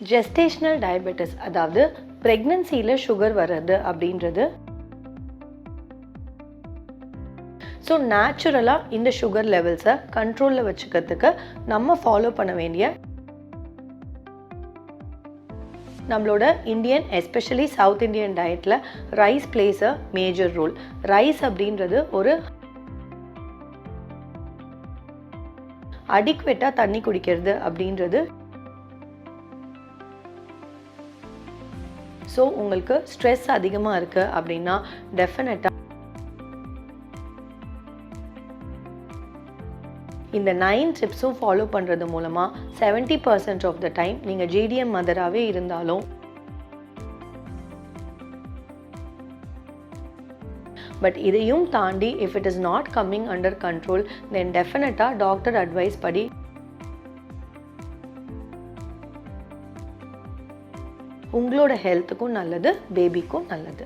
Gestational diabetes அதாவது ப்ரெக்னன்சியில் sugar வர்றது அப்படின்றது ஸோ நேச்சுரலாக இந்த சுகர் லெவல்ஸை கண்ட்ரோலில் வச்சுக்கிறதுக்கு நம்ம ஃபாலோ பண்ண வேண்டிய நம்மளோட இந்தியன் எஸ்பெஷலி சவுத் இந்தியன் டயட்டில் rice plays a major role. Rice அப்படின்றது ஒரு அடிக்வேட்டாக தண்ணி குடிக்கிறது அப்படின்றது. ஸோ உங்களுக்கு ஸ்ட்ரெஸ் அதிகமாக இருக்குது அப்படின்னா டெஃபினட்டாக இந்த 9 டிப்ஸும் ஃபாலோ பண்ணுறது மூலமாக 70% ஆஃப் த டைம் நீங்கள் ஜிடிஎம் மதராகவே இருந்தாலும் பட் இதையும் தாண்டி if it is not coming under control then டெஃபினட்டாக டாக்டர் அட்வைஸ் படி உங்களோட ஹெல்த்துக்கும் நல்லது, பேபிக்கும் நல்லது.